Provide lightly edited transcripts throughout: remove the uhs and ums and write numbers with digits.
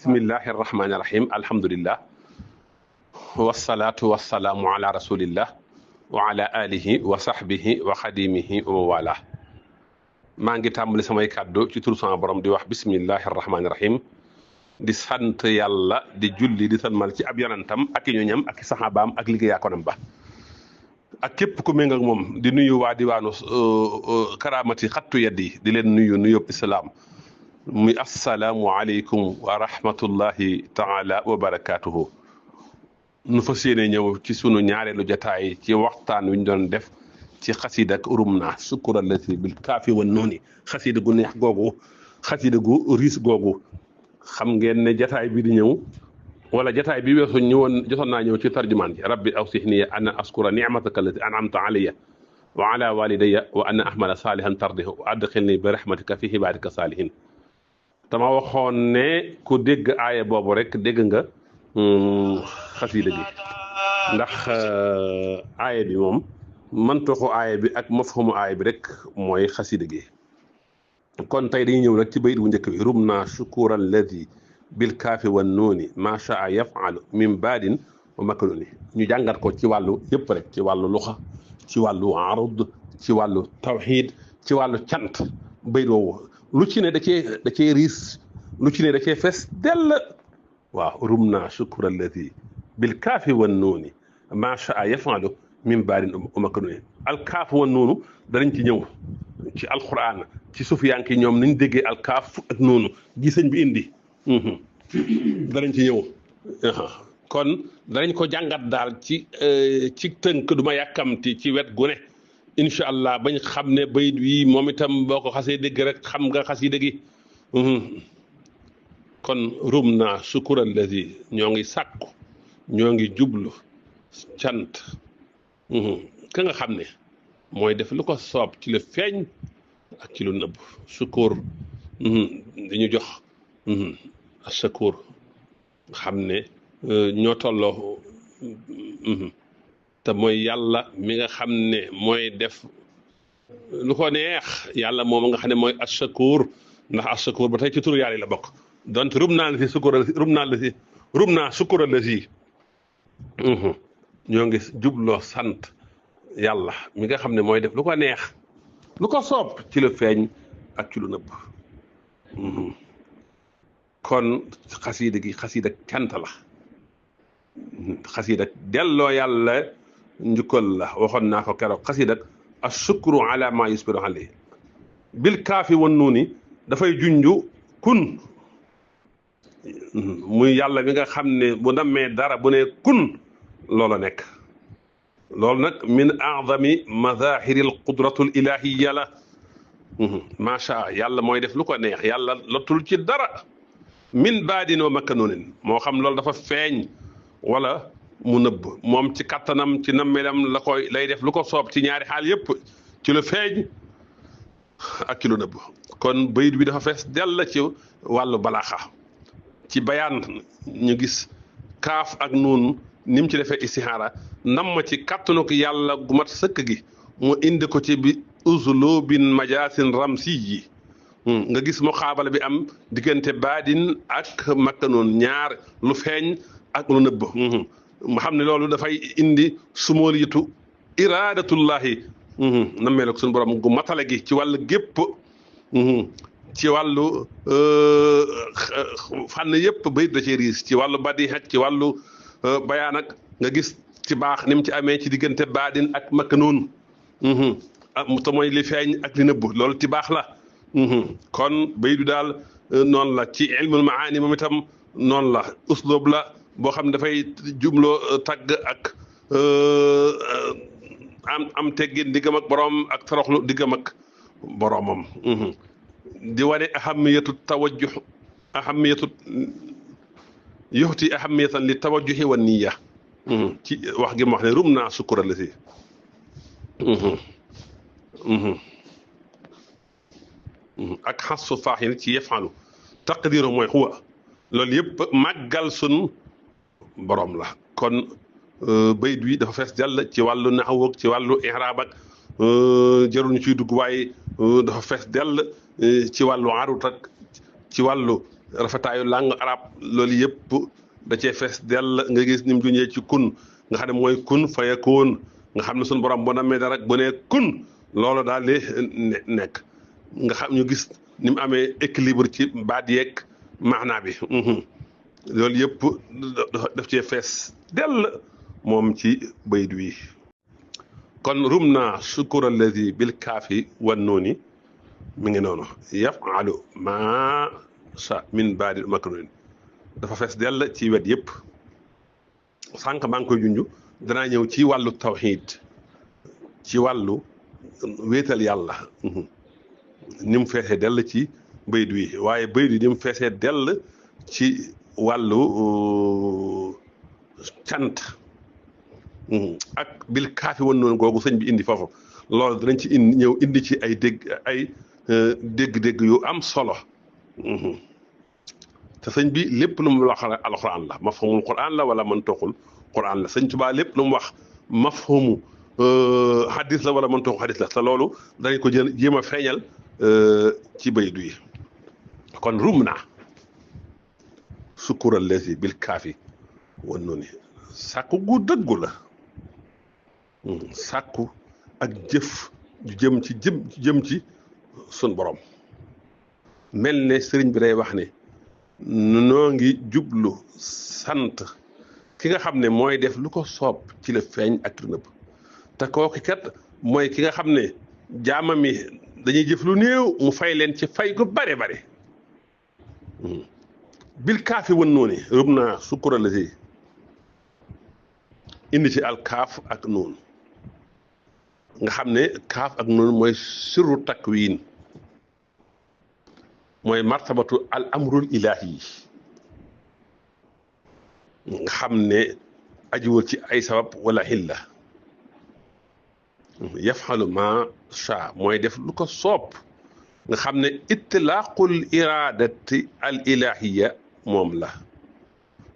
bismillahi irrahmani irrahim alhamdulillah wasalaatu wasalaamu ala rasulillah wa ala alihi wa sahbihi wa xadimihi wa mawala maa ngi tàmbali samay kàddu ci turu sama borom di wax bismillahi irrahmani irrahim di sant yàlla di julli di salmal ci ab yonantam ak i ñoñam ak i saxaabaam ak liggéeyaakonam ba ak képp ku méng ak moom di nuyu waa diwaanu karamati xattu yeddi di leen nuyu nuyób islaam muy assalaamu aleykum wa rahmatullahi taala wa barakaatuhu nu fas yéene ñëw ci sunu ñaareelu jataay ci waxtaan wi ñu doon def ci xasida ak urum naa sukkur allati bil kaafi wan nooni xasida gu neex googu xasida gu riis googu xam ngeen ne jataay bi di ñëw wala jataay bi weesu ñëwoon jotoon naa ñëw ci tarjumaan ji rabbi awsixni ana askura nicmataka allati an'amta alayya wa ala walidayya wa ana ahmala salihan tardihu wa adxilni bi rahmatika fi ibadika salihin dama waxoon ne ku dégg aaya boobu rek dégg nga xasida gi ndax aaya bi moom mantoxu aaya bi ak mafhumu aaya bi rek mooy xasida gi kon tey dañuy ñëw rek ci bayit bu njëkk bi rum naa shukura alladi bil kaafi wan nuuni ma shaa yafalu min baadin wa makanuni ñu jàngat ko ci wàllu yëpp rek ci wàllu luxa ci wàllu arud ci wàllu tawxid ci wàllu cant bayit woowu lu ci ne da cee riis lu ci ne da cee fees dell waaw rum naa shukura alladi bil kaafi wan nuuni ma shaa yafalu min baadin wa makanuni al kaaf wan nuunu danañ ci ñëw ci alquran ci sufiyanke yi ñoom nañ déggee alkaaf ak noonu gi sëñ bi indi danañ ci ñëw kon danañ ko jàngat daal ci tënk du ma yàkkamti ci wet gu ne incha allah bañ xam ne bayit wi moom itam boo ko xasee dégg rek xam nga xasida gi kon rum naa sukura allazi ñoo ngi sàkku ñoo ngi jublu cant ka nga xam ne mooy def lu ko soob ci la feeñ ak ci lu nëbb sukur dañu jox ashakur xam ne ñoo tolloo te mooy yàlla mi nga xam ne mooy def lu ko neex yàlla moom nga xam ne mooy ashakur ndax ashakur ba tey ci turu yàlla la bokk donc rum naa la si sukur rum naa sukura la si ñoo ngi jubloo sant yàlla mi nga xam ne mooy def lu ko neex lu ko soob ci la feeñ ak ci lu nëbb kon xasiida gi xasiida cant la xasiida delloo yàlla njukkal la waxoon naa ko keroog xasiida ashukru ala ma yusbiru alayhi bil kaafi wan nuuni dafay junju kun muy yàlla mi nga xam ne bu nammee dara bu ne kun loola nekk loolu nag min a'zami mazahiril qudratul ilahiyya la macha yàlla mooy def lu ko neex yàlla lottul ci dara min baadinoo makkanunin moo xam loolu dafa feeñ wala mu nëbb moom ci kattanam ci nammelam la koy lay def lu ko soob ci ñaari xaal yépp ci lu feeñ ak ci lu nëbb kon bayit bi dafa fees dell ci wàllu balaaxa ci bayaan ñu gis kaaf ak nuun ni mu ci defee istixaara nam ma ci kàttanu ko yàlla gu mat sëkk gi mu indi ko ci bi uslubin majaasin ramsi yi nga gis mu xaabala bi am diggante baadin ak makkanoon ñaar lu feeñ ak lu nëbb mu xam ne loolu dafay indi sumooliyitu iradatullahi nammee ko suñu borom gu matale gi ci wàllu gépp ci wàllu fànn yëpp bayit da cee riis ci wàllu badi ak ci wàllu bayaan ak nga gis ci baax ni mu ci amee ci diggante baadin ak makkanoon te mooy li feeñ ak li nëbb loolu ci baax la kon bayit bi daal noonu la ci ilmul maani moom itam noonu la usloob la boo xam ne dafay jumloo tagg ak am teggin diggam ak boroom ak toroxlu diggam ak boroomam di wane ahamiyatu tawajjuh ahamiyatu yuxti ahamiyatan li tawajjuhi wa niya ci wax gi ma wax ne rum naa sukkura la si ak xasu faaxin ci yefalu taqdiru mooy xuwa loolu yëpp màggal sun borom la kon bayit wi dafa fees jàll ci wàllu naxwu ak ci wàllu iraab ak jarul ñu ciy dugg waaye dafa fees dell ci wàllu arut ak ci wàllu rafetaayu langue arab loolu yëpp da cee fees dell nga gis ni mu juñee ci kun nga xam ne mooy kun fayakoon nga xam ne suñu borom bu namee dara bu ne kun loolu daal di nekk nga xam ñu gis ni mu amee équilibre ci baat yeeg maanaa bi loolu yëpp daf cee fees dell moom ci bayt wi kon rum naa sukura allazi bil kaafi wan nuuni mi ngi noonu yafalu ma sa min baadi makrunin dafa fees dell ci wet yëpp sànq maa ngi koy junj danaa ñëw ci wàllu tawxiid ci wàllu wéetal yàlla ni mu feesee dell ci bayt wi waaye bayt wi ni mu feesee dell ci wàllu cant ak bil kaafi wan noonu googu sëñ bi indi foofu loolu dinañ ci ñëw indi ci ay dégg-dégg yu am solo te sëñ bi lépp lu mu wax alxuraan la mafhumul quran la wala man toxul quran la sëñ Tuubaa lépp lu mu wax mafhumu hadis la wala man toxul hadis la te loolu danañ ko jéem a feeñal ci baydu yi kon rum naa sukkural leesi bil kaafi wan noonu sàkku gu dëggu la sàkku ak jëf ju jëm ci sun borom mel ne sëriñ bi day wax ne noo ngi jublu sant ki nga xam ne mooy def lu ko soob ci la feeñ ak lu nëbb te kooku kat mooy ki nga xam ne jaamam yi dañuy jëf lu néew mu fay leen ci fay gu bare bare bil kaafi wan noonu rub naa sukkura la si indi ci al kaaf ak noonu nga xam ne kaaf ak noonu mooy sirru takwin mooy martabatu al amrul ilahi nga xam ne ajuwul ci ay sabab wala xilla yafalu ma sha mooy def lu ko soob nga xam ne itlaaqul iradati al ilahiya moom la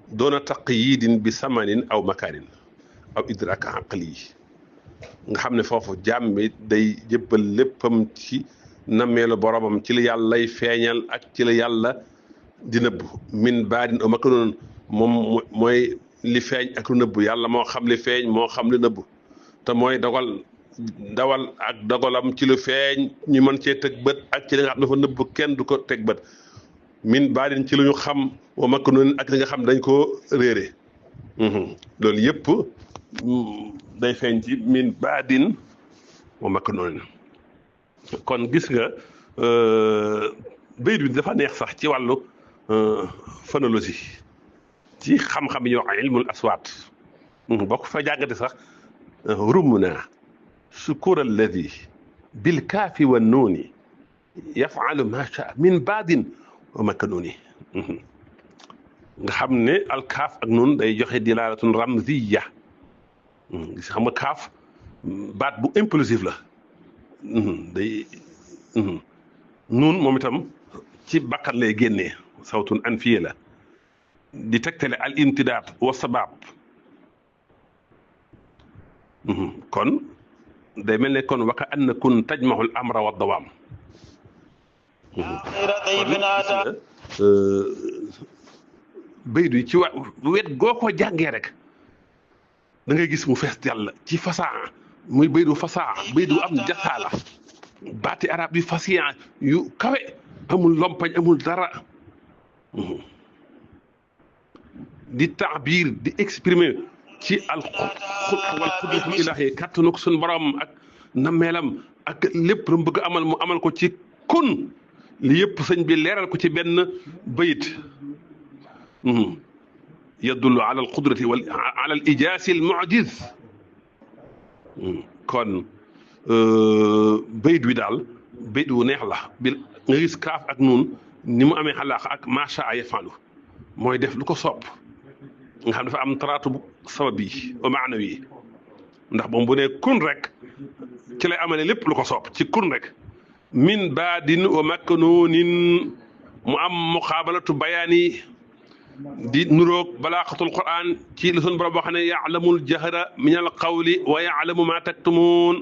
doona taqyidin bi samanin aw makaanin aw idrak aqli nga xam ne foofu jaam bi day jëbbal léppam ci nammeelu boromam ci la yàlla lay feeñal ak ci la yàlla di nëbb min baadin aw makaanin moom mooy li feeñ ak lu nëbb yàlla moo xam li feeñ moo xam li nëbb te mooy dawal ak dogalam ci lu feeñ ñu mën cee teg bët ak ci li nga xam dafa nëbb kenn du ko teg bët min baadin ci lu ñu xam wa makaanin ak li nga xam dañ koo réere loolu yëpp day feeñ ci min baadin wa makaanin kon gis nga bayit bi dafa neex sax ci wàllu phonologie ci xam-xam yi ñuy wax ilmul aswaat boo ko fa jàngate sax rum naa sukura alladi bil kaafi wa nuuni yafalu ma shaa min baadin wa makaanin nga xam ne alkaaf ak nun day joxe dilaalatun ramziya gis xam nga kaaf baat bu impulsif la day nun moom itam ci bakkan lay génnee sawtun anfiye la di tegtale al imtidaad wa sabab kon day mel ne kon waka anna kun tajmaxul amra wa dawaam baydu yi ci wet goo ko jàngee rek da ngay gis mu fees yàlla ci fasaa muy baydu fasaa baydu am jasaala baati arab yi fasiyan yu kawe amul lompañ amul dara di taabir di exprimer ci al wal qudratul ilahi kàttanu ko suñu borom ak nameelam ak lépp lu mu bëgg amal mu amal ko ci kun li yëpp sëñ bi leeral ko ci benn bayit yadullu ala al qudrati wal ala al ijaasi al mujiz kon bayit wi daal bayit wu neex la bi nga gis kaaf ak nun ni mu amee xalaax ak macha a yafalu mooy def lu ko sopp nga xam dafa am taraatu bu sabab yi wa maanawi yi ndax moom bu ne kun rek ci lay amale lépp lu ko sopp ci kun rek min baadin wa maknuunin mu am muqaabalatu bayaani di nuroog balaaxatul Qur'an ci li sunu borom boo xam ne ya'lamul jahra min al qawli wa ya'lamu ma taktumuun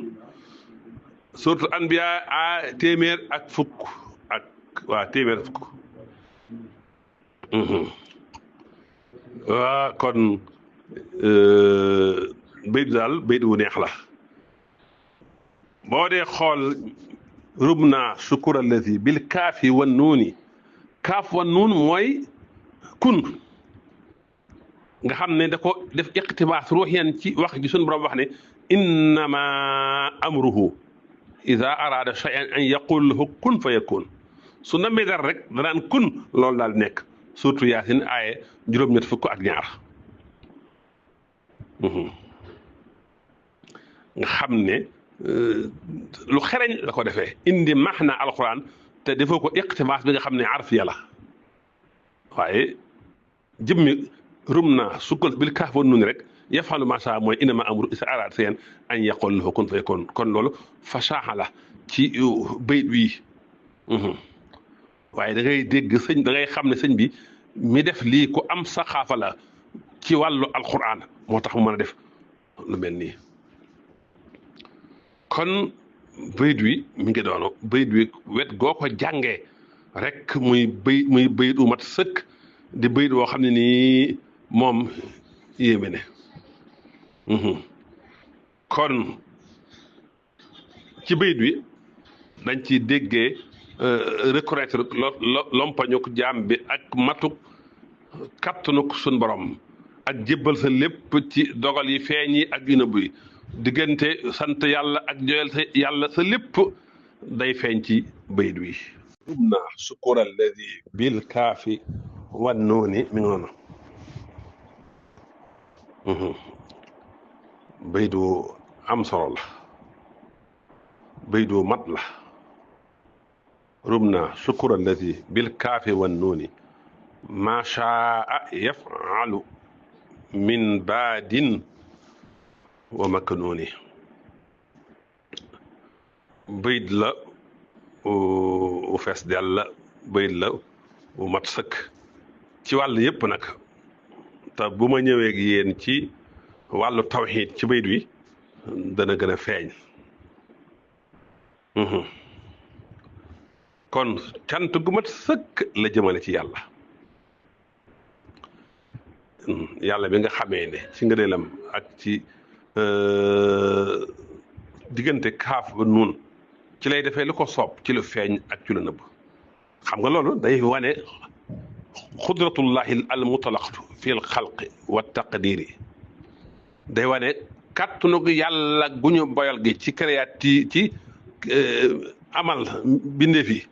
suuratul anbiya a téeméer ak fukk ak waa téeméer fukk waa kon bayt daal bayt wu neex la boo dee xool rubna sukura alladi bil kaafi wan nuuni kaaf wan nuun mooy kun nga xam ne da ko def iqtibaas ruuxiyan ci wax ji suñu borom wax ne innama amruhu ida araada shay'an an yaqul lahu kun fa yakun su namee dara rek danaan kun loolu daal nekk surtout yaasin aaye juróom-ñett fukk ak ñaar nga xam ne lu xereñ la ko defee indi maxna alquran te defoo ko iqtibaas bi nga xam ne arfiya la waaye jëmmi rum naa sukkal bil kaaf wan nuun rek yafalu ma saa mooy innama amru isa araada shay'an an yaqul lahu kun fa yakun kon loolu fasaaxa la ci bayt wi waaye da ngay dégg sëñ da ngay xam ne sëñ bi mi def lii ku am saxaafa la ci wàllu alquran moo tax mu mën a def lu mel nii kon bayt wi mi ngi doonu bayt wi wet goo ko jàngee rek muy bayt wu mat sëkk di bayt woo xam ne nii moom yéeme ne kon ci bayt wi dañ ci déggee reconnaître lompañuk jaam bi ak matuk kattanuk suñ borom ak jébbal sa lépp ci dogal yi feeñ yi ak yu nëbb yi diggante sant yàlla ak joyal sa yàlla sa lépp day feeñ ci bayt wi rubna sukura alladi bil kaafi wan nuuni mi ngi noonu bayt wu am solo la bayt wu mat la rubna sukura alladi bil kaafi wan nuuni ma shaa yafalu min baadin wa maknuuni bayt la u fees dell la bayt la u mat sëkk ci wàll yépp nag te bu ma ñëwee ak yéen ci wàllu tawxiid ci bayt wi dana gën a feeñ kon cant gu mat sëkk la jëmale ci yàlla yàlla bi nga xamee ne ci ngëneelam ak ci diggante kaaf ba nuun ci lay defee lu ko soob ci lu feeñ ak ci lu nëbb xam nga loolu day wane xudratullahi al mutalaqatu fi l xalqi wa taqdiri day wane kàttanu yàlla gu ñu boyal gi ci créati ci amal bindeef yi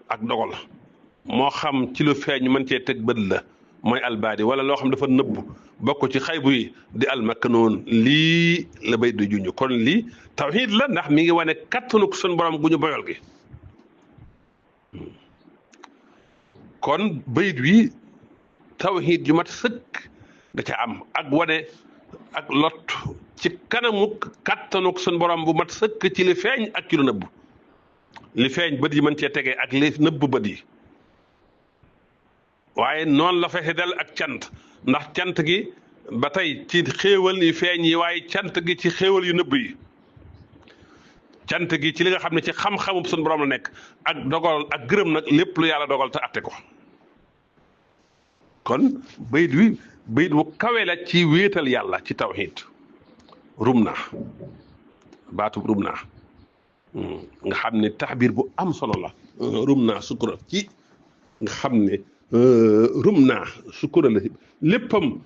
ak dogal moo xam ci lu feeñ mën cee teg bët la mooy albaadi wala loo xam dafa nëbb bokk ci xaybu yi di almaknoon lii la bay du juñu kon lii tawxiid la ndax mi ngi wane kattanuk sun borom gu ñu boyal gi kon bayit wi tawxiid ju mat sëkk da ca am ak wane ak lot ci kanamuk kattanuk sun borom bu mat sëkk ci li feeñ ak ci lu nëbb li feeñ bët yi mën cee tegee ak li nëbb bët yi waaye noonu la fexe del ak cant ndax cant gi ba tey ci xéewal yu feeñ yi waaye cant gi ci xéewal yu nëbb yi cant gi ci li nga xam ne ci xam-xamub suñu borom la nekk ak dogal ak gërëm nag lépp lu yàlla dogal te atte ko kon bayit wi bayit wu kawe la ci wéetal yàlla ci tawxiid rum naa baatub rum naa nga xam ne taxbiir bu am solo la rum naa sukura ci nga xam ne rum naa sukura la léppam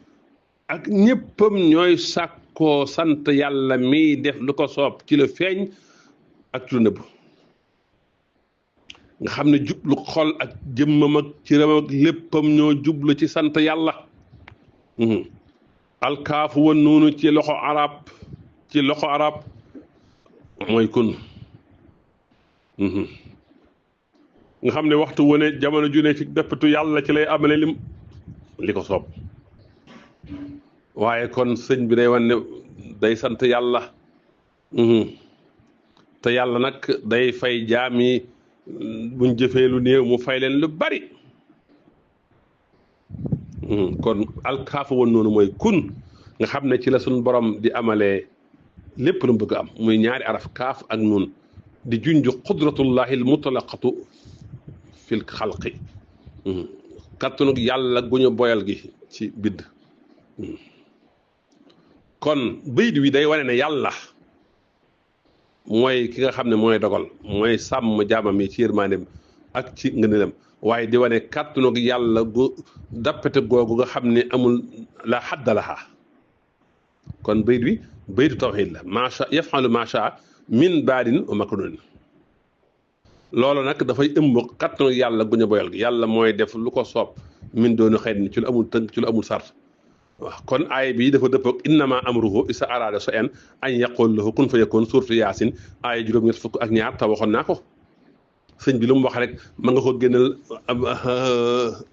ak ñéppam ñooy sàkkoo sant yàlla miy def lu ko soob ci la feeñ ak ci lu nëbb nga xam ne jublu xol ak jëmmam ak ci ram ak léppam ñoo jublu ci sant yàlla alkaafu wan noonu ci loxo arab mooy kun nga xam ne waxtu wu ne jamono ju ne ci dëppatu yàlla ci lay amale li ko soob waaye kon sëñ bi day wan ne day sant yàlla te yàlla nag day fay jaam yi buñ jëfee lu néew mu fay leen lu bari kon alkaafu woon noonu mooy kun nga xam ne ci la suñ borom di amalee lépp lu mu bëgg am muy ñaari araf kaaf ak nun di junj qudratullahi al mutlaqatu fil xalqi kattanug yàlla gu ñu boyal gi ci bidd kon bayit wi day wane ne yàlla mooy ki nga xam ne mooy dogal mooy sàmm jaamam yi ci yërmandeem ak ci ngëneelam waaye di wane kattanug yàlla gu dappete googu nga xam ne amul la xaddalaha kon bayit wi baytu tawxiid la macha yafalu macha min baadin wa makrunin loolu nag dafay ëmb kattanu yàlla gu ñu boyal gi yàlla mooy def lu ko soob min doonu xëy ni ci lu amul tënk ci lu amul sart waaw kon aaya bi dafa dëppoog innama amruhu isa arada so en an yaqul lahu kun fa yakun suuratu yaasin aaya juróom-ñett fukk ak ñaar te waxoon naa ko sëñ bi lu mu wax rek ma nga ko génnal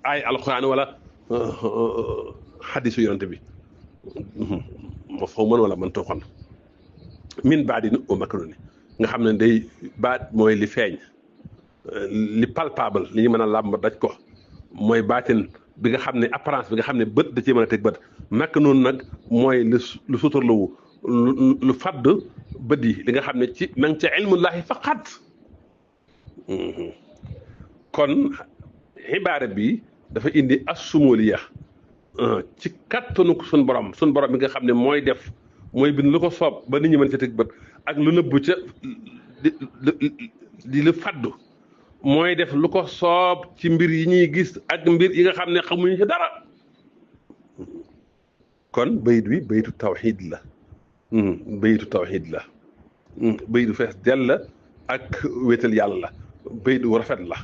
aaya alquran wala xadisu yonante bi ma faw mën wala man tooxoon min baadin wa makruni nga xam ne day baat mooy li feeñ li palpable li ñu mën a làmb daj ko mooy baatin bi nga xam ne apparence bi nga xam ne bët da ciy mën a teg bët makk noonu nag mooy lu suturlawu lu fadd bët yi li nga xam ne ci ma ngi ca ilmullahi faqat kon xibaare bi dafa indi assumuliya ci kattanu suñ borom bi nga xam ne mooy def mooy bind lu ko soob ba nit ñi mën ca teg bët ak lu nëbbu ca di lu faddu mooy def lu ko soob ci mbir yi ñuy gis ak mbir yi nga xam ne xamuñu ci dara kon bayit wi bayitu tawxiid la bayitu tawxiid la bayitu fees dell la ak wéetal yàlla la bayit wu rafet la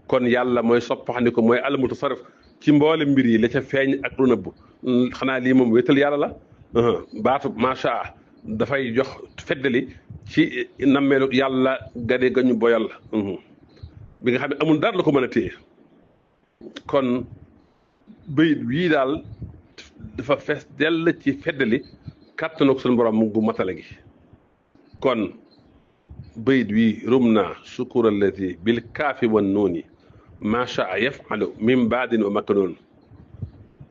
kon yàlla mooy soppaxandi ko mooy almutasarrif ci mboole mbir yi la ca feeñ ak lu nëbbu xanaa lii moom wéetal yàlla la baatu macha dafay jox feddali ci nammeelu yàlla gade ga ñu boyal bi nga xam ne amul dara la ko mën a téye kon bayit wii daal dafa fees dell ci feddali kàttanu suñu borom gu matale gi kon bayit wi rum naa sukura allati bil kaafi wan nuuni macha yafalu min baadin wa maknoon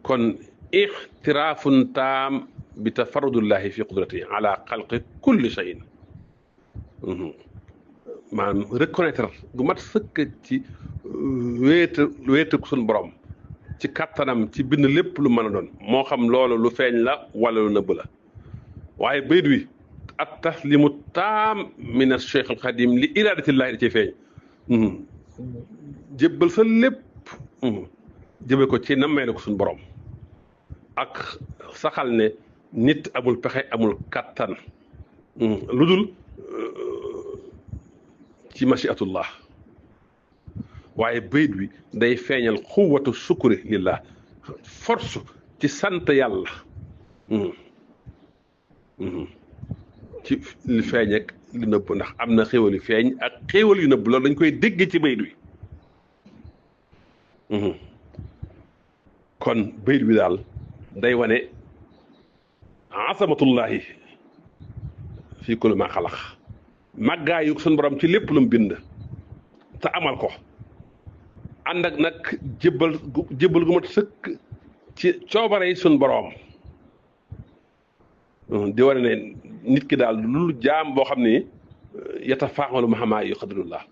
kon ixtiraafun taam bi tafarrudullahi fi qudratihi ala xalqi kulli shayin maanaam reconnaître gu mat sëkk ci wéetu suñu borom ci kattanam ci bind lépp lu mën a doon moo xam loolu lu feeñ la wala lu nëbb la waaye bayit wi at taslimu taam min acheikh al xadim li iradatillahi da ciy feeñ jébbal sa lépp jëme ko ci nammee ko suñu borom ak saxal ne nit amul pexe amul kattan lu dul ci machiatullah waaye bayit wi day feeñal xuwatu sukuri lillah force ci sant yàlla ci li feeñ ak li nëbb ndax am na xéwal yu feeñ ak xéwal yu nëbb loolu dañ koy dégg ci bayit wi kon bayit wi daal day wane asamatullahi fii kulli ma xalax màggaayu suñu borom ci lépp lu mu bind te amal ko ànd ak nag jébbal gu mat sëkk ci coobare yi suñu borom di wane ne nit ki daal lu jaam boo xam ni yata faaxalu mahamaa yu xadrullah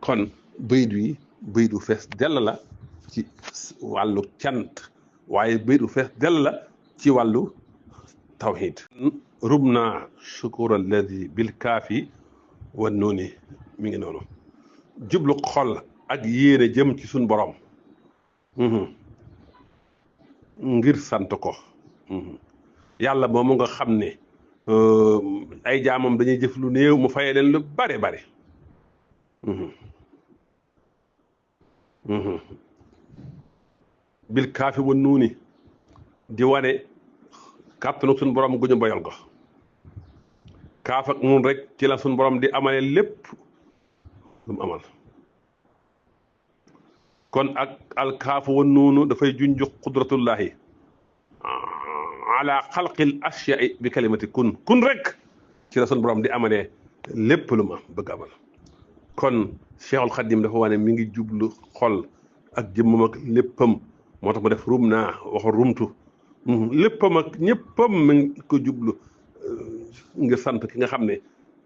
kon bayit wi bayit wu fees dell la ci wàllu cant waaye bayit wu fees dell la ci wàllu tawxiid rubna shukur alladi bil kaafi wan nuuni mi ngi noonu jublu xol ak yéene jëm ci suñ borom ngir sant ko yàlla moomu nga xam ne ay jaamam dañuy jëf lu néew mu fayee leen lu bare bare bil kaafi wan nuuni di wane kàttanu suñ borom gu ñu boyal ko kaaf ak nun rek ci la suñ borom di amale lépp lu mu amal kon ak alkaafu wa nuunu dafay junju qudratullahi ala xalqil ashyai bi kalimati kun rek ci la suñ borom di amalee lépp lu mu am bëgg amal kon Cheikhul Khadim dafa wane mi ngi jublu xol ak jëmmam ak léppam moo tax mu def rum naa waxu rumtu léppam ak ñëppam mi ngi ko jublu ngir sant ki nga xam ne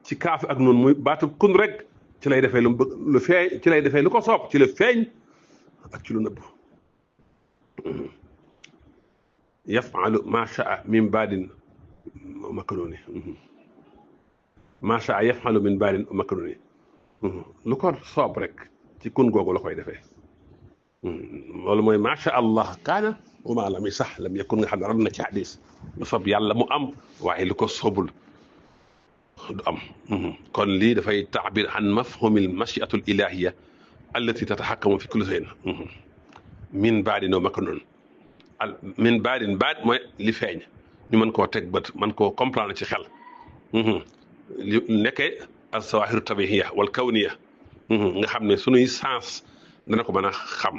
ci kaaf ak noonu muy baatu kun rek ci lay defee lu mu bëgg lu feeñ ci lay defee lu ko soob ci la feeñ ak ci lu nëbb yafalu ma shaa min baadin makanuni ma shaa yafalu min baadin makanuni lu ko soob rek ci kun googu la koy defee loolu mooy ma sha allah kaana wa ma lam sax lam yakun nga xam ne rad na ci hadis lu soob yàlla mu am waaye lu ko soobul du am kon lii dafay taabir an mafhumil machiatul ilahiya allati tataxakamu fi kulli shay'in min baadin wa makanun min baadin baat mooy li feeñ ñu mën koo teg bët mën koo comprendre ci xel li nekkee al sawahiru tabihiya wal kawniya nga xam ne sunuy sens dana ko mën a xam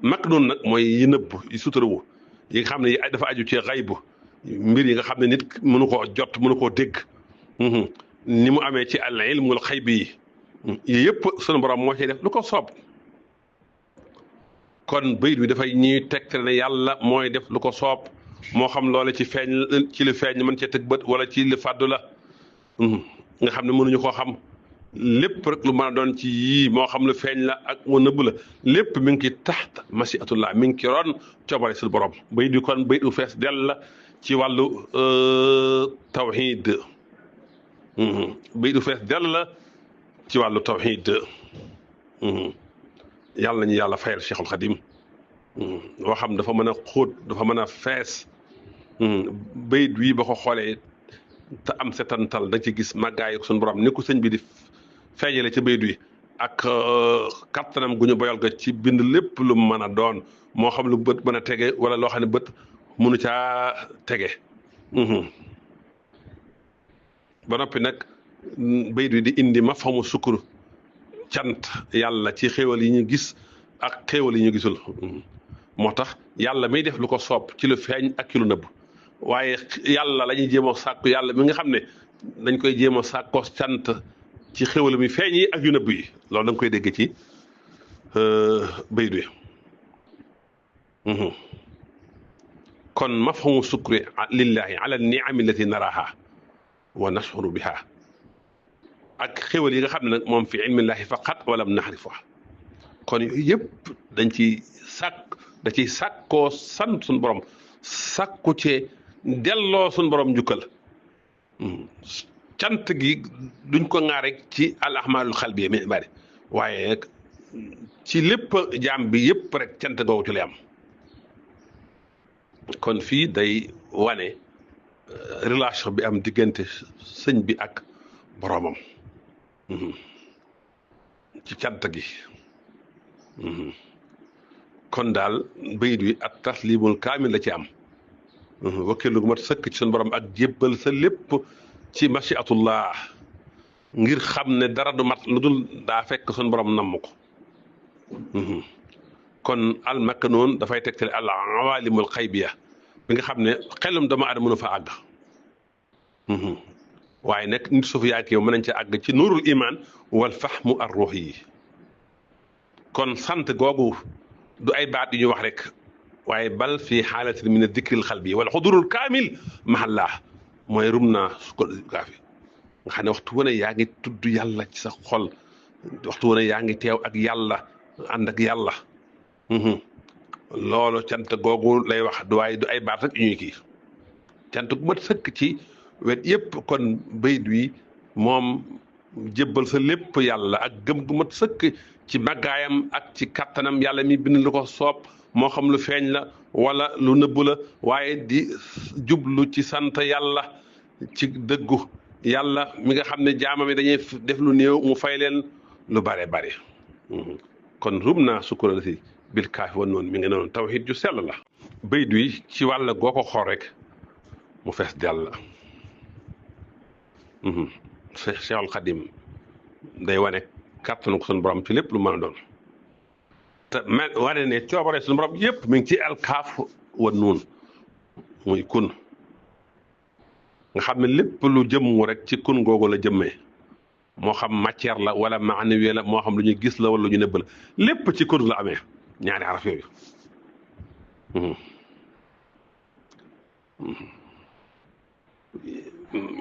maknun nag mooy yi nëbb yi suturawu yi nga xam ne dafa aju ci xaybu mbir yi nga xam ne nit mënu koo jot mënu koo dégg ni mu amee ci al ilmul xaybi yi yëpp sunu borom moo ciy def lu ko soob kon bayit bi dafay ñuy tegtal ne yàlla mooy def lu ko soob moo xam loole ci feeñ ci li feeñ mën cee tëg bët wala ci li fàddu la nga xam ne mënuñu koo xam lépp rek lu mën a doon ci yii moo xam lu feeñ la ak mu nëbb la lépp mi ngi ci taxt masiatullah mi ngi ci ron coobare sul borom bayit bi kon bayit bu fees dell la ci wàllu tawhid bayit bu fees dell la ci wàllu tawhid yàlla nañu yàlla fayal Cheikhul Khadim loo xam dafa mën a xóot dafa mën a fees bayit wi ba ko xoolee te am setantal da ci gis màggaay suñu borom ni ko sëñ bi di feeñale ci bayit wi ak kattanam gu ñu boyal ga ci bind lépp lu mën a doon moo xam lu bët mën a tege wala loo xam ne bët mënu caa tege ba noppi nag bayit wi di indi ma famu sukkur cant yàlla ci xéewal yi ñu gis ak xéewal yi ñu gisul moo tax yàlla miy def lu ko soob ci lu feeñ ak ci lu nëbb waaye yàlla la ñuy jéem a sàkku yàlla mi nga xam ne dañ koy jéem a sàkkoo cant ci xéwal mi feeñ yi ak yu nëbb yi loolu da nga koy dégg ci baydu kon mafhumu sukri lillahi ala niami allati naraha wa nashuru biha ak xéwal yi nga xam ne nag moom fi ilmillahi faqat walam naxrifa kon yooyu yëpp dañ ci da ciy sàkkoo sant suñu borom sàkku cee delloo suñu borom njukkal cant gi duñ ko ŋaa rek ci al ahmalul xalbiya mi bari waaye ci lépp jaam bi yëpp rek cant googu ci lay am kon fii day wane relation bi am diggante sëñ bi ak boroomam ci cant gi kon daal bayit wi ak taslimul kaamil la ci am wakkilu gu mat sëkk ci suñu borom ak jébbal sa lépp ci machiatullah ngir xam ne dara du mat lu dul daa fekk suñu borom namm ko kon al makanoon dafay tegtale al awalimul xaybiya bi nga xam ne xelum dama adama mënu fa àgg waaye nag nit suuf yaak yow mën nañ ca àgg ci nuurul iman wal fahmu ar ruux yi kon sant googu du ay baat yu ñu wax rek waaye bal fii xaalatin min dikril xalbi wala xudurul kaamil mahallaa mooy rum naa su ko gaafi nga xam ne waxtu wane yaa ngi tudd yàlla ci sa xol waxtu wane yaa ngi teew ak yàlla ànd ak yàlla loolu cant googu lay wax du waaye du ay baat rek yu ñuy kii cant gu mat sëkk ci wet yëpp kon bayit wi moom jébbal sa lépp yàlla ak gëm gu mat sëkk ci màggaayam ak ci kattanam yàlla mi bind lu ko soob moo xam lu feeñ la wala lu nëbbu la waaye di jublu ci sant yàlla ci dëggu yàlla mi nga xam ne jaamam yi dañuy def lu néew mu fay leen lu bare bare kon rum naa sukkura la si bil kaafi wan noonu mi ngi noonu tawhid ju sell la bayit wi ci wàll goo ko xool rek mu fees dell la Cheikhul Xadim day wane kàttanu ko suñu borom ci lépp lu mën a doon te wane ne coobare suñu borom yëpp mi ngi ci alkaaf wa nuun muy kun nga xam ne lépp lu jëmmu rek ci kun googu la jëmmee moo xam matière la wala maanawi la moo xam lu ñuy gis la wala lu ñu nëbb la lépp ci kun la amee ñaari xaraf yooyu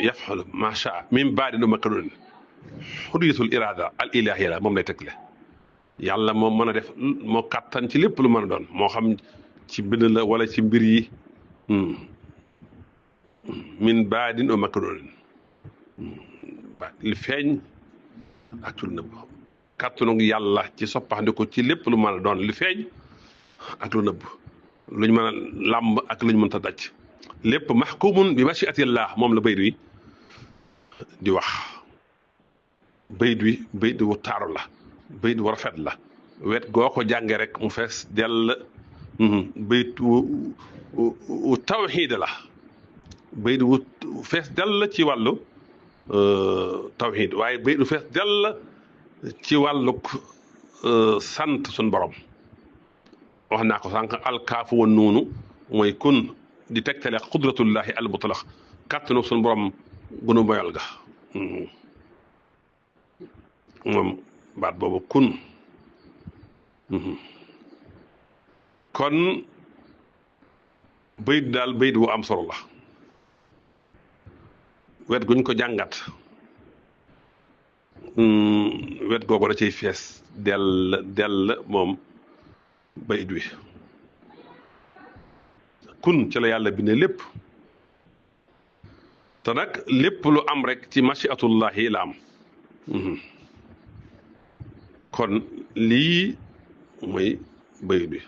yafxalu ma shaa min baadi nu makanoon xudiyatul irada al ilahiya la moom lay tegle yàlla moo mën a def moo kàttan ci lépp lu mën a doon moo xam ci bind la wala ci mbir yi min baadin o maknoonin li feeñ ak ci lu nëbb kàttanu yàlla ci soppaxndiku ci lépp lu mën a doon li feeñ ak lu nëbb luñ mën a làmb ak luñ mënta daj lépp maxkumun bi machiatillah moom la bayt wi di wax bayt wu taaru la bayt wu rafet la wet goo ko jànge rek mu fees dell bayt wu tawxiid la bayt wu fees dell ci wàllu tawxiid waaye bayt wu fees dell ci wàlluk sant suñ borom wax naa ko sànq alkaafu wa nuunu mooy kun di tegtale qudratullahi al mutlaq kàttanu suñ borom gunu boyal ga moom baat boobu kun kon bayit daal bayit wu am solo la wet guñ ko jàngat wet googu da ciy fees dell moom bayit wi kun ci la yàlla bindee lépp te nag lépp lu am rek ci machiatullahi la am kon lii mooy bayit wi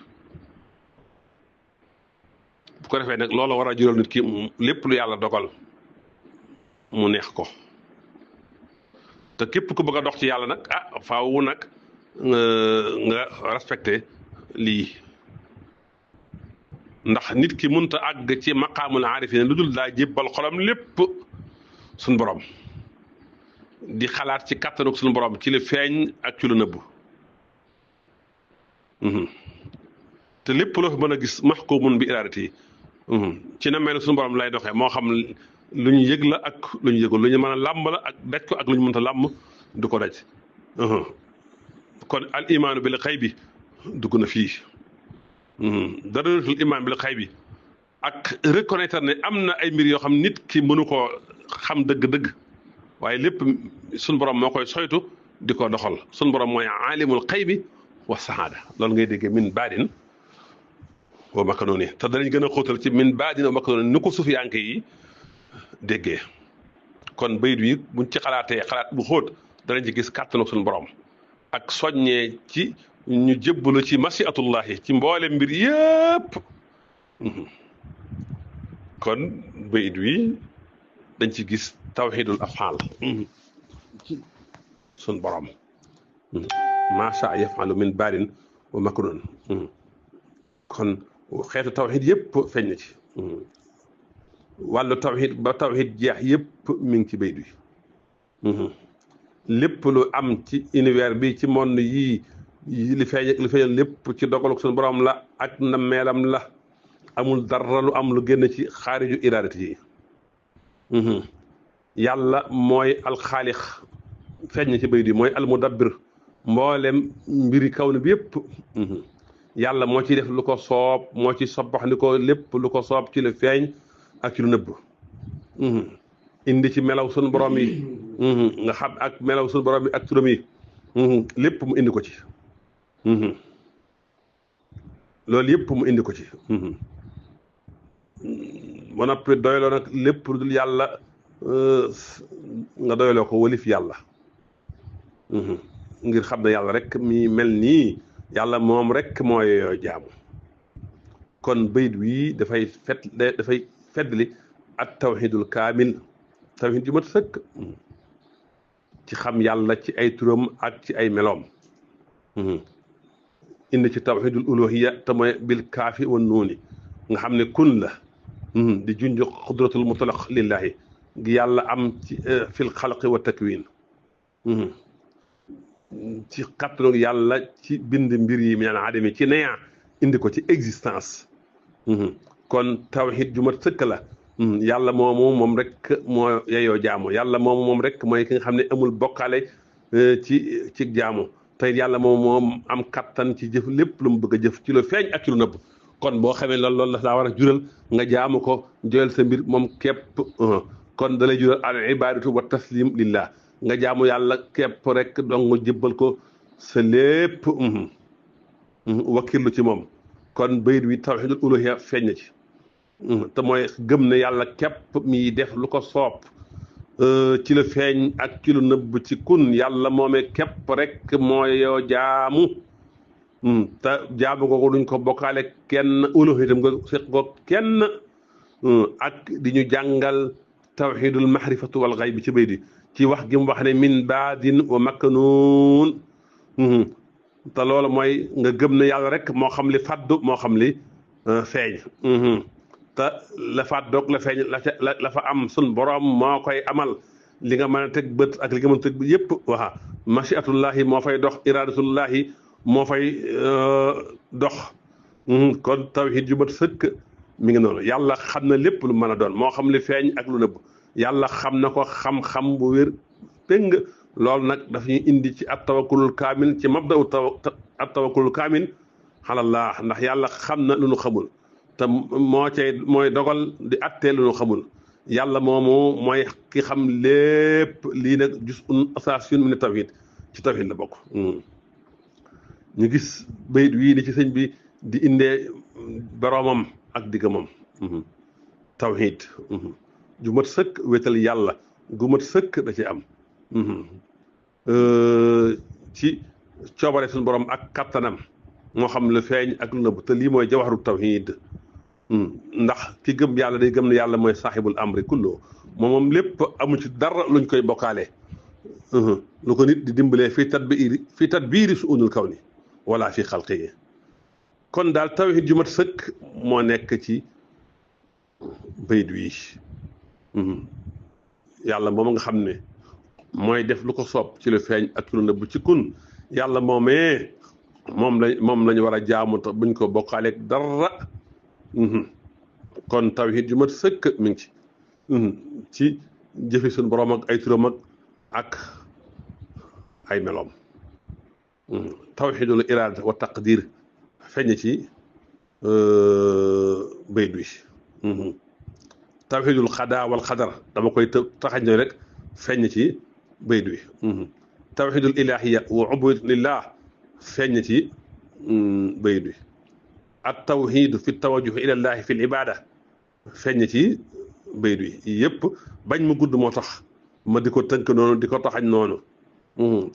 bu ko defee nag loolu war a jural nit ki lépp lu yàlla dogal mu neex ko te képp ku bëgg a dox ci yàlla nag faaw nag nga respecté lii ndax nit ki mënta àgg ci maqaamul aarifin lu dul daa jébbal xolam lépp suñ borom di xalaat ci kàttanug suñu borom ci li feeñ ak ci lu nëbbu te lépp loo fi mën a gis maxkumun bi iraadati ci na mel suñu borom lay doxee moo xam lu ñu yëg la ak lu ñu yëgul lu ñu mën a làmb la ak daj ko ak lu ñu mënta làmb du ko daj kon al imaanu bil xaybi dugg na fii daruratul imaan bil xaybi ak reconnaître ne am na ay mbir yoo xam nit ki mënu koo xam dëgg-dëgg waaye lépp suñ borom moo koy soytu di ko doxal suñ borom mooy aalimul xaybi wa sahaada loolu ngay déggee min baadin wa makanooni te danañ gën a xóotal ci min baadin wa makanooni ni ko sufiyanke yi déggee kon bayit wi buñ ci xalaatee xalaat bu xóot danañ ci gis kàttanu suñu borom ak soññee ci ñu jébbalu ci masiatullahi ci mboole mbir yëpp kon bayit wi dañ ci gis tawxidul afxaal ci suñ borom macha yafalu min baadin wa maknoon kon xeetu tawxid yëpp feeñ na ci wàllu tawxid ba tawxid jeex yëpp mi ngi ci bayit wi lépp lu am ci univers bi ci monde yii li feeñal lépp ci dogalu suñu borom la ak na meelam la amul dara lu am lu génn ci xaariju iraadati yi yàlla mooy alxaalix feeñ na ci bayit wi mooy almudabbir mboolem mbiri kaw ni bi yëpp yàlla moo ciy def lu ko soob moo ci sobbax ni ko lépp lu ko soob ci lu feeñ ak ci lu nëbb indi ci melaw suñu borom yi nga xam ak melaw suñu borom yi ak turam yi lépp mu indi ko ci loolu yëpp mu indi ko ci ba noppi doyloo nag lépp lu dul yàlla nga doyloo ko walif yàlla ngir xam ne yàlla rek mi mel nii yàlla moom rek mooy jaamu kon bayit wii dafay feddli at tawxidul kaamil tawxid yu mat sëkk ci xam yàlla ci ay turam ak ci ay meloom indi ci tawxidul uluhiya te mooy bil kaafi wa nuuni nga xam ne kun la di junj xudratul mutlaq lillahi gi yàlla am ci fil xalqi wa takwin ci kattanu yàlla ci bind mbir yi min al adami ci neyaa indi ko ci existence kon tawxid ju mat sëkk la yàlla moom rek moo yeyoo jaamu yàlla moom rek mooy ki nga xam ne amul bokkaale ci jaamu te yàlla moom am kattan ci jëf lépp lu mu bëgg a jëf ci lu feeñ ak ci lu nëbb kon boo xamee loolu la daa war a jural nga jaamu ko joyal sa mbir moom képp kon da lay jural al ibadatu wa taslim lillah nga jaamu yàlla képp rek dong nga jébbal ko sa lépp wakkirlu ci moom kon bayit wi tawhidul uluhiyya feeñ na ci te mooy gëm ne yàlla képp mi def lu ko soob ci la feeñ ak ci lu nëbb ci kun yàlla moomee képp rek mooyoo jaamu te jaamu ko duñ ko bokkaale kenn uluhiyya itam nga seq ko kenn ak di ñu jàngal tawhidul mahrifatu wal ghayb ci bayit bi ci wax gi mu wax ne min baadin wa maknuun te loolu mooy nga gëm ne yàlla rek moo xam li faddu moo xam li feeñ te la fàddoog la feeñ la fa am sun borom moo koy amal li nga mën a teg bët ak li nga mën a teg bët yëpp waa machiatullahi moo fay dox iradatullahi moo fay dox kon tawhid ju mat sëkk mi ngi noonu yàlla xam na lépp lu mën a doon moo xam li feeñ ak lu nëbb yàlla xam na ko xam-xam bu wér péng loolu nag daf ñuy indi ci at tawakkulul kaamil ci mabda'u at tawakkulul kaamil alallah ndax yàlla xam na lu nu xamul te mooy dogal di attee lu nu xamul yàlla moomu mooy ki xam lépp lii nag juz'un asaasiyun min tawhid ci tawhid la bokk ñu gis bayit wii ni ci sëñ bi di indee boroomam ak diggamam tawhid ju mat sëkk wéetal yàlla gu mat sëkk da ci am ci coobare suñu borom ak kattanam moo xam lu feeñ ak lu nëbb te lii mooy jawharu tawhid ndax ki gëm yàlla day gëm ne yàlla mooy saaxibul amri kullo moom lépp amu ci dara luñ koy bokkaale lu ko nit di dimbalee fii tadbiiri suunul kawni wala fii xalqihi kon daal tawhid ju mat sëkk moo nekk ci bayit wi yàlla moom nga xam ne mooy def lu ko soob ci lu feeñ ak ci lu nëbb ci kun yàlla moomee moom lañu war a jaamu te buñ ko bokkaaleeg dara kon tawhid ju mat sëkk mi ngi ci jëfe suñu borom ak ay turam ak ay meloom tawhidul iraada wa taqdir feeñ ci bayit wi tawhidul xadaa wal xadar dama koy taxañ rek feeñ ci bayit wi tawhidul ilahiyya wa ubudiyya lillah feeñ ci bayit wi at tawhid fi tawajjuh ila llahi fi l ibada feeñ ci bayit wi yëpp bañ mu gudd moo tax ma di ko tënk noonu di ko taxañ noonu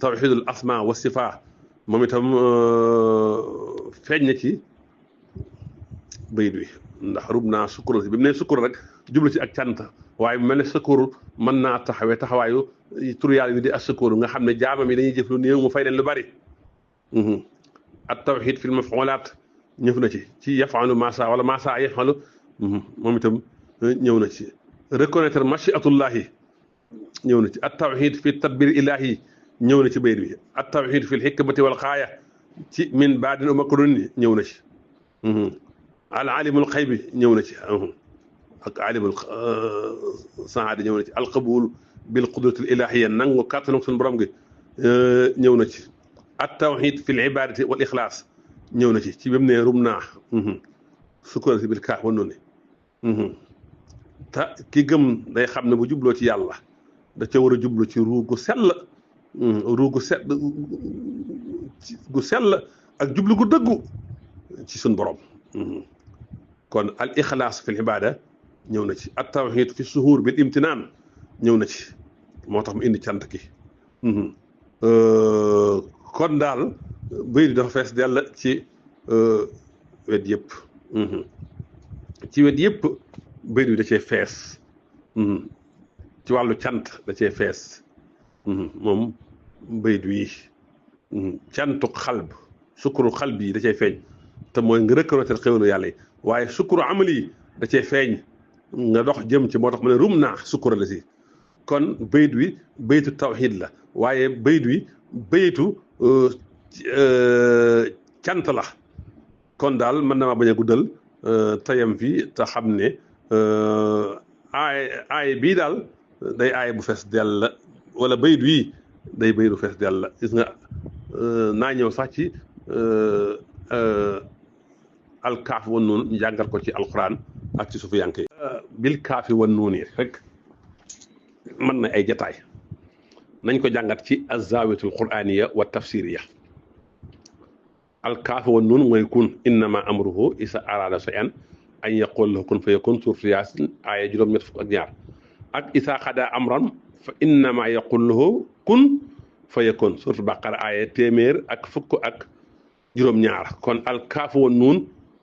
tawhidul asma wa sifa moom itam feeñ ci bayit wi ndax rub naa sukkur si bi mu ne sukkur rek jublu ci ak cant waaye bu mel ne sukkur mën naa taxawee taxawaayu tur yàlla yi di as sukkur nga xam ne jaamam yi dañuy jëf lu néew mu fay leen lu bari at tawhid fil maf'ulaat ñëw na ci yafalu masa wala masa yafalu moom itam ñëw na ci reconnaître machiatullahi ñëw na ci at tawhid fi tadbir ilahi ñëw na ci bayit bi at tawhid fil hikmati wal xaaya ci min baadin umakruni ñëw na ci al alimul xaybi ñëw na ci ak alimul saadi ñëw na ci alqabul bil qudratil ilahiyya nangu kàttanu suñu borom gi ñëw na ci at tawhid fil ibadati wal ixlaas ñëw na ci bi mu ne rum naa sukkurati bil kaaf wa noonu te ki gëm day xam ne bu jubloo ci yàlla da ca war a jublu ci ruugu sell gu sell ak jublu gu dëggu ci suñ borom kon al ixlaas fi l ibada ñëw na ci at tawhid fi suhuur bil imtinaan ñëw na ci moo tax mu indi cant ki kon daal bayit dafa fees dell ci wet yëpp ci wet yëpp bayit bi da cee fees ci wàllu cant da cee fees moom bayit wi cantuk xalb sukkuru xalb yi da cee feeñ te mooy nga reconnaître xéwalu yàlla yi waaye sukkuru amali yi da cee feeñ nga dox jëm ci moo tax mu ne rum naa sukkura la si kon bayit wi bayitu tawhid la waaye bayit wi bayitu cant la kon daal mën na ma bañ a guddal tayam fi te xam ne aay bii daal day aay bu fees dell wala bayit wii day bayit bu fees dell gis nga naa ñëw sax ci alkaaf wan nuun ñu jàngal ko ci alquran ak ci suufu yanke bil kaafi wan nuun yi rek mën na ay jataay nañ ko jàngat ci azawiyatul quraniya wa tafsiriya alkaafu wa nuun mooy kun innama amruhu isa arada shay'an an yaqul lahu kun fayakun suuratu yaasin aaya juróom-ñett fukk ak ñaar ak isa xada amran fa innama yaqul lahu kun fayakun suuratu baqara aaya téeméer ak fukk ak juróom-ñaar kon alkaafu wa nuun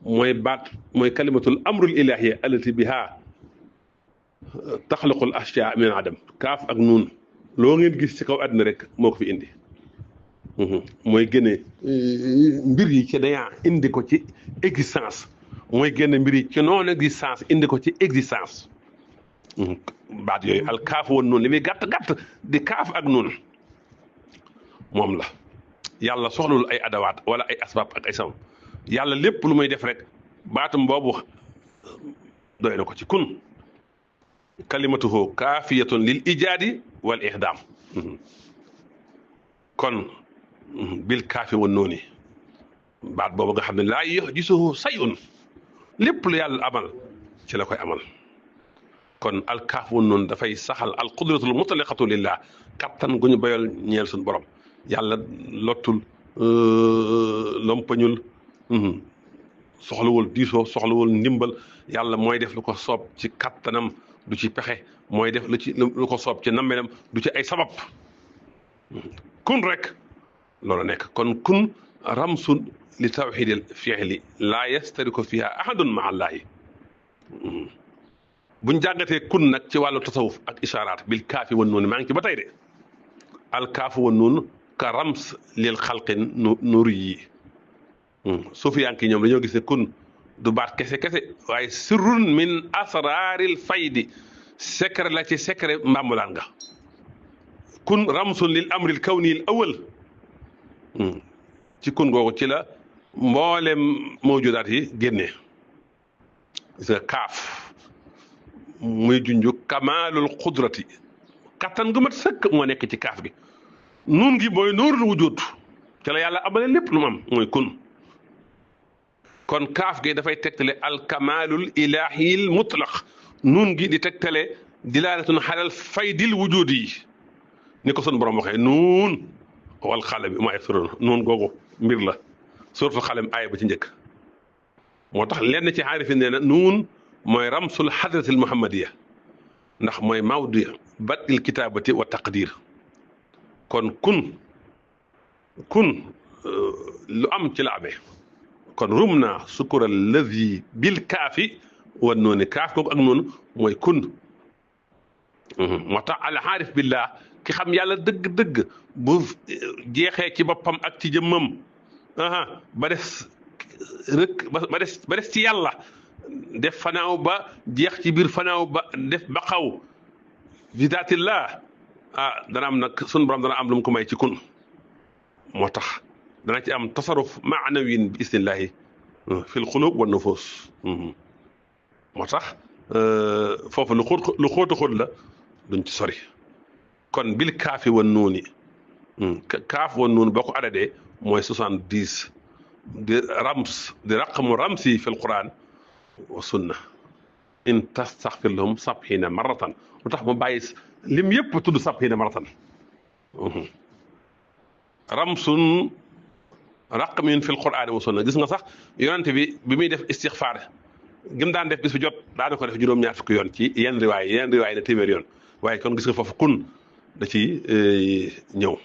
mooy baat mooy kalimatul amrul ilahiyya allati biha taxluqul ashyaa min adam kaaf ak nuun loo ngeen gis ci kaw àddina rek moo ko fi indi mooy génne mbir yi ci dayaa indi ko ci existence mooy génne mbir yi ci non existence indi ko ci existence baat yooyu al kaaf woon noonu li muy gàtt gàtt di kaaf ak nuun moom la yàlla soxlul ay adawaat wala ay asbaab ak ay sabab yàlla lépp lu muy def rek baatum boobu doy na ko ci kun kalimatuhu kaafiyatun lil ijaadi wal ihdaam kon bil kaafi woon noonu baat boobu nga xam ne laa yuhjisuhu sayun lépp lu yàlla amal ci la koy amal kon alkaaf woon noonu dafay saxal al qudratul mutlaqatu lillah kattan gu ñu bayal ñeel suñu borom yàlla lottul lompañul soxlawul diisoo soxlawul ndimbal yàlla mooy def lu ko soob ci kattanam du ci pexe mooy def lu ko soob ci nammelam du ci ay sabab kun rek loolu nekk kon kun ramsun li tawxidil fi'li laa yastariku fiha ahadun maa allahi buñ jàngatee kun nag ci wàllu tasawuf ak ishaaraat bil kaafi wan nuun maa ngi ci ba tey de al kaafi wan nuun ka rams lil xalqin nuri yi sufiyank yi ñoom dañoo gis ne kun du baat kese kese waaye sirrun min asraaril faydi secret la ci secret mbambulaan nga kun ramsun lil amril kawniyil awal ci kun googu ci la mboolem mawjudaat yi génnee gis nga kaaf muy junju kamaalul xudrati kattan gu mat sëkk moo nekk ci kaaf gi nuun gi mooy nuurul wujud ci la yàlla amale lépp lu mu am mooy kun kon kaaf gi dafay tegtale al kamaalul ilaahiyil mutlaq nuun gi di tegtale dilaalatun xalal faydil wujud yi ni ko sun borom waxee nuun wal xalami maa yasturun nuun googu mbir la suuratul xalam aaya ba ci njëkk moo tax lenn ci xaarifin nee na nuun mooy ramsul xadratil muhammadiya ndax mooy mawdi badil kitaabati wa taqdir kon kun lu am ci la amee kon rum naa sukura lazi bil kaafi wan noonu kaaf kooku ak noonu mooy kun moo tax al xaarif billah ki xam yàlla dëgg-dëgg bu jeexee ci boppam ak ci jëmmam ba des rek ba des ci yàlla def fanaaw ba jeex ci biir fanaaw ba def ba xaw fi daatillah dana am nag sunu borom dana am lu mu ko may ci kun moo tax dana ci am tasaruf maanawin bi isnillahi fil xulub wa nufus moo tax foofu lu xóotu xóot la duñ ci sori kon bil kaafi wan nuuni kaaf wan nuun boo ko adadee mooy 70 di raqmu ramsi fil quran wa sunna in tastaxfir lahum sabxiina marratan lu tax mu bàyyi lim yëpp tudd sabxiina marratan ramsun raqmin fil quran wa sunna gis nga sax yonente bi muy def istixfaar gim daan def bis bu jot daana ko def juróom-ñaar fukki yoon ci yenn riwaay na téeméer yoon waaye kon gis nga foofu kun da ci ñëw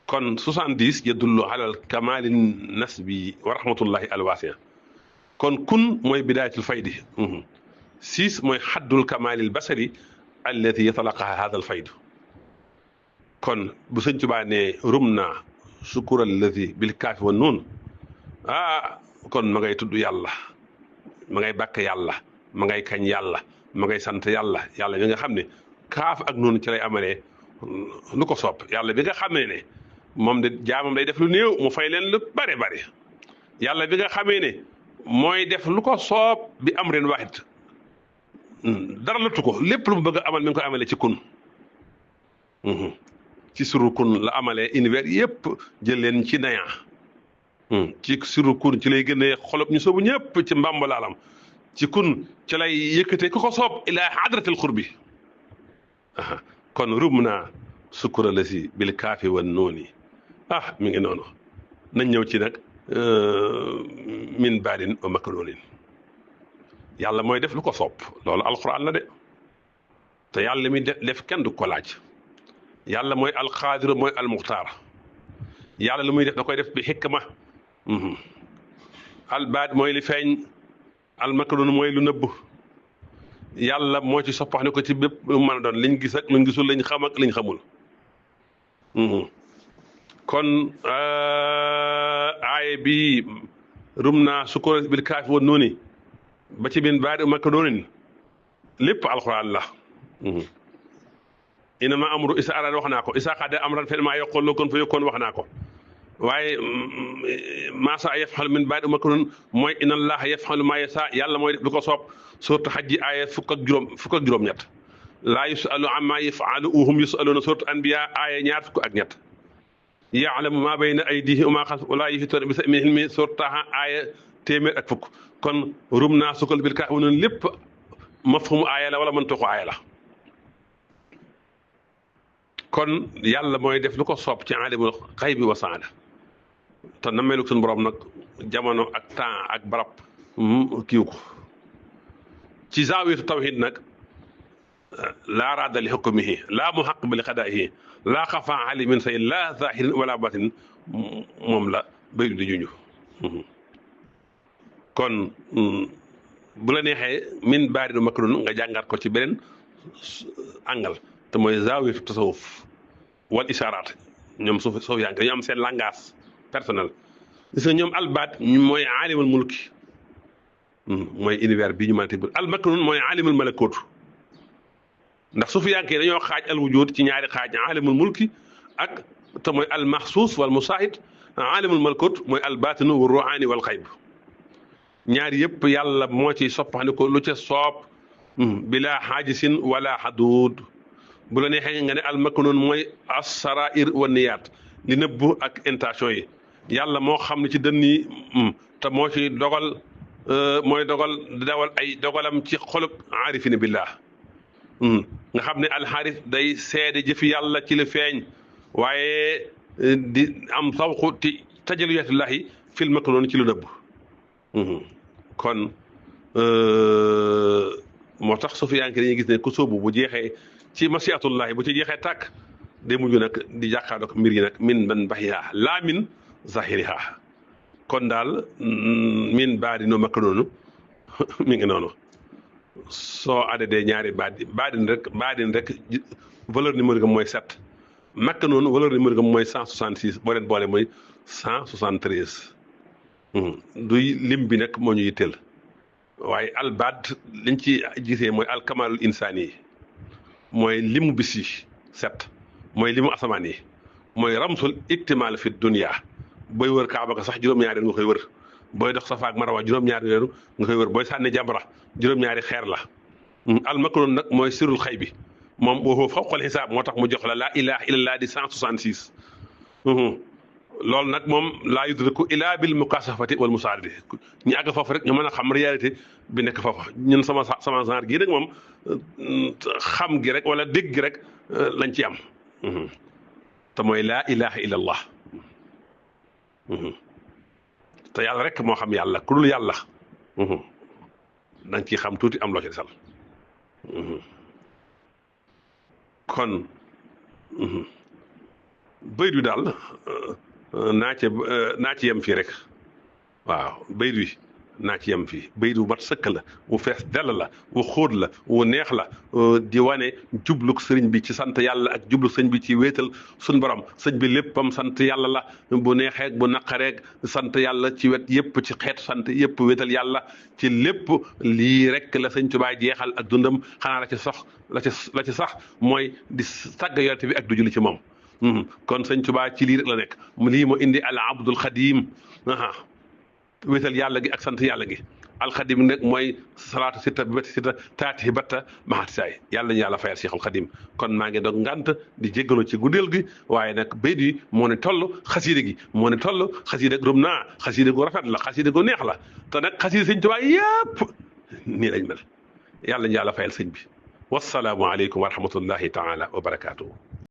kon 70 yadullu alal kamali nasbi wa rahmatullahi alwasia kon kun mooy bidayatul faydi 6 mooy xaddul kamalil basari allati yatalaqaha hada al faydu kon bu sëñ Tuubaa ne rum naa sukura allati bil kaafi wa nuun kon ma ngay tudd yàlla ma ngay bàkk yàlla ma ngay kañ yàlla ma ngay sant yàlla mi nga xam ne kaaf ak noonu ci lay amalee lu ko soob yàlla bi nga xamee ne moom de jaamam day def lu néew mu fay leen lu bare bare yàlla bi nga xamee ne mooy def lu ko soob bi am ren waxit dara lëttu ko lépp lu mu bëgg a amal mi ngi koy amalee ci kun ci suru kun la amalee univers yépp jël leen ci nayan ci suru kun ci lay gënee xolob ñu soobu ñëpp ci mbambalaalam ci kun ci lay yëkkatee ku ko soob ilaa hadratil xurbi kon rum naa sukkura la si bil kaafi wan nooni mi ngi noonu nañ ñëw ci nag min baadin wa maknuunin yàlla mooy def lu ko sopp loolu alquran la de te yàlla mi def kenn du ko laaj yàlla mooy alqaadir mooy almuxtaar yàlla lu muy def da koy def bi xikma albaad mooy li feeñ almaknuun mooy lu nëbb yàlla moo ci soppax ne ko ci bépp lu mën a doon liñ gis ak luñ gisul lañ xam ak liñ xamul kon aaye bi rum naa sukkoor bil kaafi woon noonu ba ci min baadi maknuunin lépp alxuraan la inama amru isa arada wax naa ko isa xaada amran fe maa yokkoon loo kon fa yokkoon wax naa ko waaye maasa yafxalu min baadi maknuun mooy inna allaha yafxalu maa yasa yàlla mooy def lu ko soob suuratu xajji aaya fukk ak juróom-ñett laa yusalu amma yafalu hum yusaluuna suuratu anbiya aaya ñaar fukk ak ñett yaalamu maa bayna aydiihim wa maa xalfahum wa laa yuhiituuna bi shay'in min ilmihi suuratu Taaha aaya téeméer ak fukk kon rum naa sukkal bil kaafi noonu lépp mafhumu aaya la wala mënta ko aaya la kon yàlla mooy def lu ko soob ci aalimul xaybi wa saada te na melu suñu borom nag jamono ak temps ak barab kiiw ko ci zaawiyatu tawhid nag laa raada li hukmihi laa muhaqqiba li qadaa'ihi laa xafaa ali min say laa zaahirin wala batin moom la béy di juñu kon bu la neexee min baadi maknuun nga jàngat ko ci beneen angal te mooy zaawiyatu tasawuf wal ishaaraat ñoom suuf yaa ngi dañu am seen langage personnel gis nga ñoom albaat mooy aalimul mulki mooy univers bii ñu mën a tëbb al maknuun mooy aalimul malakut ndax suuf yaa ngi dañoo xaaj al wujud ci ñaari xaaj aalimul mulki ak te mooy al maxsuus wal musaahid aalimul malakut mooy al baatinu wa ruuhaani wal xayb ñaari yëpp yàlla moo ci soppaxni ko lu ca soob bila xaajisin wala xaduud bu la neexee nga ne al maknuun mooy as-saraa'ir wa niyaat li nëbbu ak intention yi yàlla moo xam ne ci dënn yi te moo ci dogal mooy dawal ay dogalam ci xolub aarifina billah nga xam ne alxaarif day seede jëfi yàlla ci li feeñ waaye di am sawxu ti tajaliyatullahi fil maknuun ci lu nëbb kon moo tax sufiyanke dañuy gis ne ku sóobu bu jeexee ci masiatullahi bu ci jeexee tàkk day mujj nag di jàkkaarloog mbir yi nag min man baxiyaa laa min zahiriha kon daal min baadinoo maknuun mi ngi noonu soo addadee ñaari baadin rek valeur numérique mooy 7 maknuun valeur numérique mooy 166 boo leen boole mooy 173 duy lim bi nag moo ñu yitteel waaye albaad liñ ci gisee mooy alkamalul insaani yi mooy limu bis yi 7 mooy limu asamaan yi mooy ramsul iktimal fi dunya booy wër kaaba ga sax juróom-ñaari nga koy wër booy dox safa ak marwa juróom-ñaari weeru nga koy wër booy sànni jamra juróom-ñaari xeer la al maknuun nag mooy sirul xay bi moom boo fawqal xisaab moo tax mu jox la laa ilaha illallah di 166 loolu nag moom laa yudriku illa bil mukasafati wal musaadati ñu àgg foofu rek ñu mën a xam réalité bi nekk foofu ñun sama genre gii nag moom xam gi rek wala dégg gi rek lañ ci am te mooy laa ilaha illallah te yàlla rek moo xam yàlla ku dul yàlla dañ ciy xam tuuti am loo ci desal kon bayit wi daal naa ci yem fii rek waaw bayit wi naa ci yem fii bayit wu mat sëkk la wu fees dell la wu xóot la wu neex la di wane jubluk sëriñ bi ci sant yàlla ak jubluk sëriñ bi ci wéetal suñ borom sëñ bi léppam sant yàlla la bu neexeeg bu naqareeg sant yàlla ci wet yëpp ci xeetu sant yëpp wéetal yàlla ci lépp lii rek la sëñ Tuubaa jeexal ak dundam xanaa la ci sax mooy di sàgg yonent bi ak du julli ci moom kon sëñ Tuubaa ci lii rek la nekk lii moo indi al abdul xadim wéetal yàlla gi ak sant yàlla gi alxadim nag mooy salaatu sita bi bati sita taati batta maxati saay yàlla ñu yàlla fayal Cheikhul Xadim kon maa ngi doog ngant di jéggalu ci guddeel gi waaye nag bayt yi moo ne toll xasiida gi moo ne toll xasiida rum naa xasiida gu rafet la xasiida gu neex la te nag xasiida sëñ Tuubaa yëpp nii lañ mel yàlla ñu yàlla fayal sëñ bi wasalaamu aleykum wa rahmatullahi taala wa barakaatuhu